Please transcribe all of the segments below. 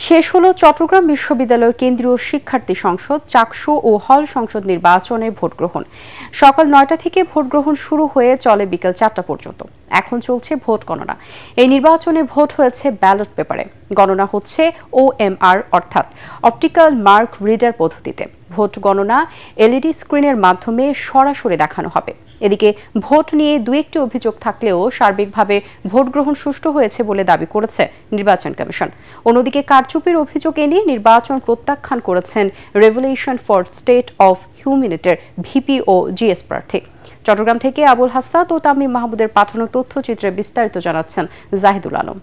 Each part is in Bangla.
শেষ হলো চট্টগ্রাম বিশ্ববিদ্যালয়ের কেন্দ্রীয় শিক্ষার্থী সংসদ চাকসু ও হল সংসদ নির্বাচনে ভোট গ্রহণ। সকাল ৯টা থেকে ভোট গ্রহণ শুরু হয়ে চলে বিকেল ৪টা পর্যন্ত। এখন চলছে ভোট গণনা। এই নির্বাচনে ভোট হয়েছে ব্যালট পেপারে, গণনা হচ্ছে OMR অর্থাৎ অপটিক্যাল মার্ক রিডার পদ্ধতিতে। ভোট গণনা LED স্ক্রিনের মাধ্যমে সরাসরি দেখানো হবে। এদিকে ভোট নিয়ে দু একটি অভিযোগ থাকলেও সার্বিকভাবে ভোট গ্রহণ সুষ্ঠু হয়েছে বলে দাবি করেছে নির্বাচন কমিশন। অন্যদিকে কারচুপির অভিযোগ এনে নির্বাচন প্রত্যাখ্যান করেছেন রেভলিউশন ফর স্টেট অফ হিউম্যানিটির VP ও GS প্রার্থী। চট্টগ্রাম থেকে আবুল হাসনাত ও তামিম মাহমুদের পাঠানো তথ্যচিত্রে বিস্তারিত জানাচ্ছেন জাহিদুল আলম।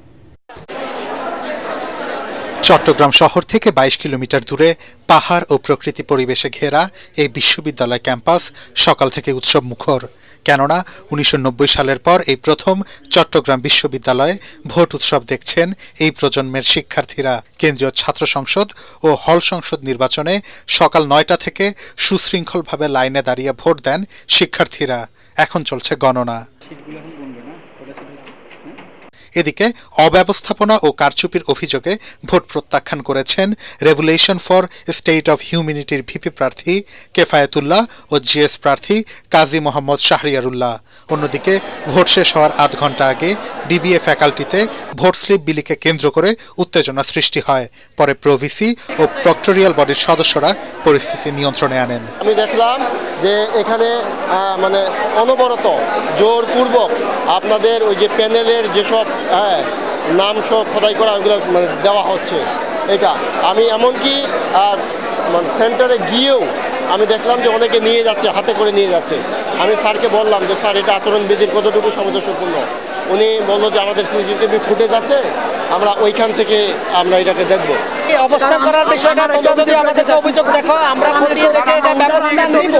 চট্টগ্রাম শহর থেকে 22 কিলোমিটার দূরে পাহাড় ও প্রকৃতি পরিবেশে ঘেরা এই বিশ্ববিদ্যালয় ক্যাম্পাস সকাল থেকে উৎসব মুখর। কেননা 1990 সালের পর এই প্রথম চট্টগ্রাম বিশ্ববিদ্যালয়ে ভোট উৎসব দেখছেন এই প্রজন্মের শিক্ষার্থীরা। কেন্দ্রীয় ছাত্র সংসদ ও হল সংসদ নির্বাচনে সকাল 9টা থেকে সুশৃঙ্খলভাবে লাইনে দাঁড়িয়ে ভোট দেন শিক্ষার্থীরা। এখন চলছে গণনা। এদিকে অব্যবস্থাপনা ও কারচুপির অভিযোগে ভোট প্রত্যাখ্যান করেছেন রেভলিউশন ফর স্টেট অফ হিউম্যানিটির VP প্রার্থী কেফায়েতুল্লাহ ও GS প্রার্থী কাজী মোহাম্মদ শাহরিয়ারুল্লাহ। অন্যদিকে ভোট শেষ হওয়ার আধ ঘন্টা আগে BBA ফ্যাকাল্টিতে ভোট স্লিপ বিলিকে কেন্দ্র করে উত্তেজনা সৃষ্টি হয়। পরে প্রভিসি ও প্রক্টোরিয়াল বডির সদস্যরা পরিস্থিতি নিয়ন্ত্রণে আনেন। আমি দেখলাম যে এখানে মানে অনবরত জোরপূর্বক আপনাদের ওই যে প্যানেলের যেসব নাম সহ খোদাই করা ওইগুলো মানে দেওয়া হচ্ছে। এটা আমি এমনকি সেন্টারে গিয়েও আমি দেখলাম যে অনেকে নিয়ে যাচ্ছে, হাতে করে নিয়ে যাচ্ছে। আমি স্যারকে বললাম যে স্যার এটা আচরণবিধির কতটুকু সামঞ্জস্যপূর্ণ। উনি বললো যে আমাদের CCTV ফুটেজ আছে, আমরা ওইখান থেকে আমরা এটাকে দেখব। অবস্থান করার বিষয়টা তোমরা যদি আমাদেরকে অভিযোগ দেখো, আমরা খতিয়ে দেখে এটা ব্যবস্থা নিব।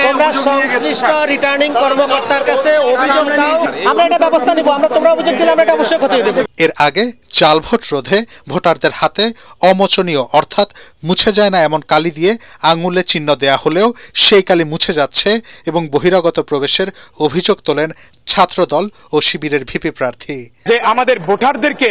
তোমরা সংশ্লিষ্ট রিটার্নিং কর্মকর্তার কাছে অভিযোগ দাও, আমরা এটা ব্যবস্থা নিব। তোমরা অভিযোগ দিলে আমরা এটা অবশ্যই খতিয়ে দেব। এর আগে জাল ভোট রোধে ভোটারদের হাতে অমোচনীয় অর্থাৎ মুছে যায় না এমন কালি দিয়ে আঙুলে চিহ্ন দেয়া হলেও সেই কালি মুছে যাচ্ছে এবং বহিরাগত প্রবেশের অভিযোগ তোলেন ছাত্রদল ও শিবিরের VP প্রার্থী। যে আমাদের ভোটারদেরকে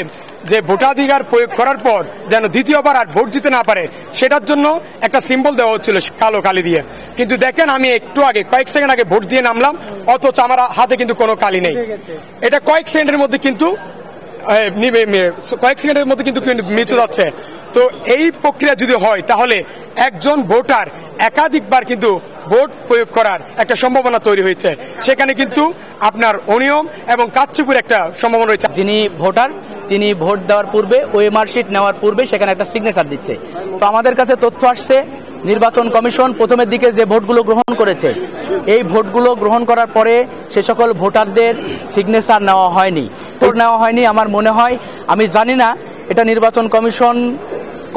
যে ভোটাধিকার প্রয়োগ করার পর যেন দ্বিতীয়বার আর ভোট দিতে না পারে, সেটার জন্য একটা সিম্বল দেওয়া হচ্ছিল কালো কালি দিয়ে। কিন্তু দেখেন, আমি একটু আগে কয়েক সেকেন্ড আগে ভোট দিয়ে নামলাম, অথচ আমার হাতে কিন্তু কোনো কালি নেই। এটা কয়েক সেকেন্ডের মধ্যে কিন্তু মিছে যাচ্ছে। তো এই প্রক্রিয়া যদি হয় তাহলে একজন ভোটার একাধিকবার কিন্তু ভোট প্রয়োগ করার একটা সম্ভাবনা তৈরি হয়েছে। সেখানে কিন্তু আপনার অনিয়ম এবং কারচুপির একটা সম্ভাবনা রয়েছে। যিনি ভোটার তিনি ভোট দেওয়ার পূর্বে OMR শিট নেওয়ার পূর্বে সেখানে একটা সিগনেচার দিচ্ছে। তো আমাদের কাছে তথ্য আসছে নির্বাচন কমিশন প্রথমের দিকে যে ভোটগুলো গ্রহণ করেছে, এই ভোটগুলো গ্রহণ করার পরে সে সকল ভোটারদের সিগনেচার নেওয়া হয়নি। আমার মনে হয়, আমি জানি না এটা নির্বাচন কমিশন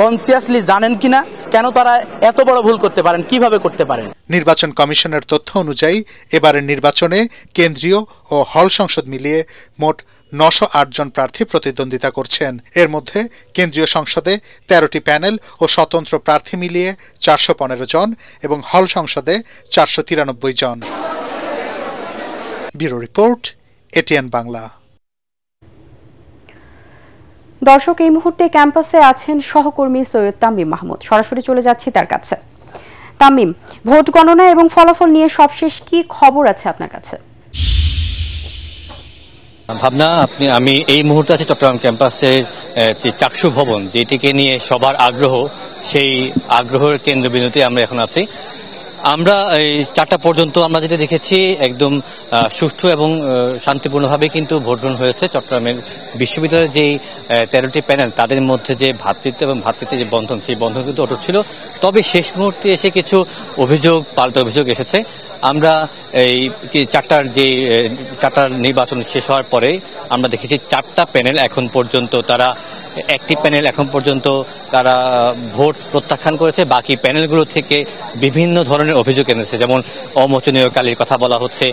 কনসিয়াসলি জানেন কিনা, কেন তারা এত বড় ভুল করতে পারেন, কিভাবে করতে পারেন। নির্বাচন কমিশনের তথ্য অনুযায়ী এবারের নির্বাচনে কেন্দ্রীয় ও হল সংসদ মিলিয়ে মোট 908 জন প্রার্থী প্রতিদ্বন্দ্বিতা করছেন। এর মধ্যে কেন্দ্রীয় সংসদে 13টি প্যানেল ও স্বতন্ত্র প্রার্থী মিলিয়ে 415 জন এবং হল সংসদে 493 জন। Bureau report, ATN Bangla. দর্শক, এই মুহূর্তে ক্যাম্পাসে আছেন সহকর্মী সৈয়দ তামিম মাহমুদ। সরাসরি চলে যাচ্ছি তার কাছে। তামিম, ভোট গণনা এবং ফলাফল নিয়ে সবশেষ কি খবর আছে আপনার কাছে? ভাবনা, আমি এই মুহূর্তে আছি চট্টগ্রাম ক্যাম্পাসের যে চাকসু ভবন, যেটিকে নিয়ে সবার আগ্রহ, সেই আগ্রহের কেন্দ্রবিন্দুতে আমরা এখন আছি। আমরা এই 4টা পর্যন্ত আমরা যেটা দেখেছি একদম সুষ্ঠু এবং শান্তিপূর্ণভাবে কিন্তু ভোট গ্রহণ হয়েছে। চট্টগ্রামের বিশ্ববিদ্যালয়ের যে 13টি প্যানেল, তাদের মধ্যে যে ভ্রাতৃত্ব এবং ভ্রাতৃত্বের যে বন্ধন, সেই বন্ধন কিন্তু অটুট ছিল। তবে শেষ মুহূর্তে এসে কিছু পাল্টা অভিযোগ এসেছে। আমরা এই চারটার নির্বাচন শেষ হওয়ার পরে আমরা দেখেছি 4টা প্যানেল এখন পর্যন্ত একটি প্যানেল এখন পর্যন্ত তারা ভোট প্রত্যাখ্যান করেছে। বাকি প্যানেলগুলো থেকে বিভিন্ন ধরনের অভিযোগ এনেছে, যেমন অমোচনীয় কালির কথা বলা হচ্ছে,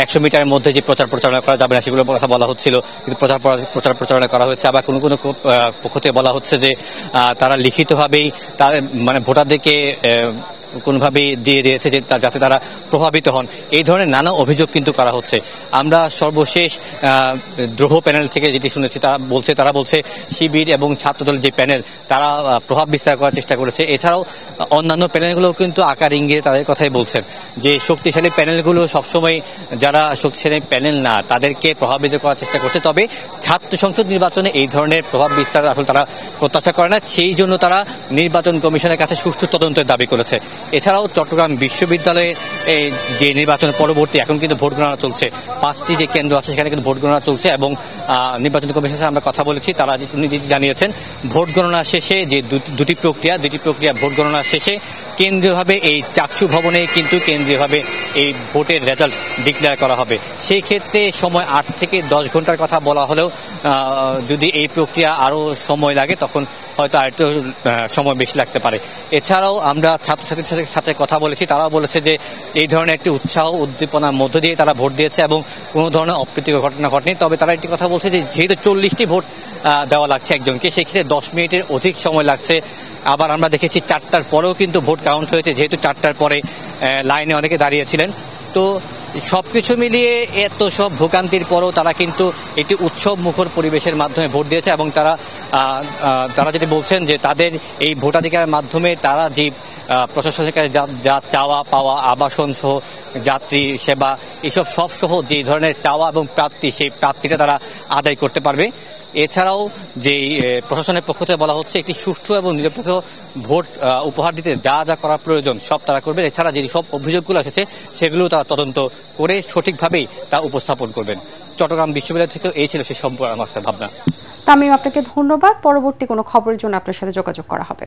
100 মিটারের মধ্যে যে প্রচারণা করা যাবে না সেগুলোর কথা বলা হচ্ছিল, কিন্তু প্রচারণা করা হয়েছে। আবার কোনো পক্ষ থেকে বলা হচ্ছে যে তারা লিখিতভাবেই মানে ভোটারদেরকে কোনোভাবে দিয়ে দিয়েছে যে যাতে তারা প্রভাবিত হন, এই ধরনের নানা অভিযোগ কিন্তু করা হচ্ছে। আমরা সর্বশেষ দ্রোহ প্যানেল থেকে যেটি শুনেছি তারা বলছে শিবির এবং ছাত্রদলের যে প্যানেল তারা প্রভাব বিস্তার করার চেষ্টা করেছে। এছাড়াও অন্যান্য প্যানেলগুলো কিন্তু আকার ইঙ্গিতে তাদের কথাই বলছেন যে শক্তিশালী প্যানেলগুলো সবসময় যারা শক্তিশালী প্যানেল না তাদেরকে প্রভাবিত করার চেষ্টা করছে। তবে ছাত্র সংসদ নির্বাচনে এই ধরনের প্রভাব বিস্তার আসলে তারা প্রত্যাশা করে না, সেই জন্য তারা নির্বাচন কমিশনের কাছে সুষ্ঠু তদন্তের দাবি করেছে। এছাড়াও চট্টগ্রাম বিশ্ববিদ্যালয়ে যে নির্বাচনের পরবর্তী এখন কিন্তু ভোট গণনা চলছে, 5টি যে কেন্দ্র আছে সেখানে কিন্তু ভোট গণনা চলছে এবং নির্বাচন কমিশনের সাথে আমরা কথা বলেছি, তারা জানিয়েছেন ভোট গণনা শেষে যে দুটি প্রক্রিয়া ভোট গণনা শেষে কেন্দ্রীয়ভাবে এই চাকসু ভবনে কিন্তু কেন্দ্রীয়ভাবে এই ভোটের রেজাল্ট ডিক্লেয়ার করা হবে। সেই ক্ষেত্রে সময় 8 থেকে 10 ঘন্টার কথা বলা হলেও যদি এই প্রক্রিয়া আরও সময় লাগে তখন হয়তো আরেকটু সময় বেশি লাগতে পারে। এছাড়াও আমরা ছাত্রছাত্রীদের সাথে কথা বলেছি, তারা বলেছে যে এই ধরনের একটি উৎসাহ উদ্দীপনার মধ্য দিয়ে তারা ভোট দিয়েছে এবং কোনো ধরনের অপ্রীতিকর ঘটনা ঘটেনি। তবে তারা একটি কথা বলছে যে যেহেতু 40টি ভোট দেওয়া লাগছে একজনকে, সেক্ষেত্রে 10 মিনিটের অধিক সময় লাগছে। আবার আমরা দেখেছি 4টার পরেও কিন্তু ভোট কাউন্ট হয়েছে, যেহেতু 4টার পরে লাইনে অনেকে দাঁড়িয়েছিলেন। তো সবকিছু মিলিয়ে এত সব ভোগান্তির পরও তারা কিন্তু একটি উৎসব মুখর পরিবেশের মাধ্যমে ভোট দিয়েছে এবং তারা যেটি বলছেন যে তাদের এই ভোটাধিকারের মাধ্যমে তারা যে প্রশাসনের কাছে যা চাওয়া পাওয়া, আবাসন সহ যাত্রী সেবা, এসব সব সহ যে ধরনের চাওয়া এবং প্রাপ্তি, সেই প্রাপ্তিটা তারা আদায় করতে পারবে। এছাড়াও যে প্রশাসনের পক্ষ থেকে বলা হচ্ছে একটি সুষ্ঠু এবং নিরপেক্ষ ভোট উপহার দিতে যা যা করা প্রয়োজন সব তারা করবেন। এছাড়া যে সব অভিযোগগুলো এসেছে সেগুলো তারা তদন্ত করে সঠিকভাবেই তা উপস্থাপন করবেন। চট্টগ্রাম বিশ্ববিদ্যালয় থেকেও এই ছিল সেই সম্পর্কে আমার ভাবনা। তামিম, আপনাকে ধন্যবাদ। পরবর্তী কোনো খবরের জন্য আপনার সাথে যোগাযোগ করা হবে।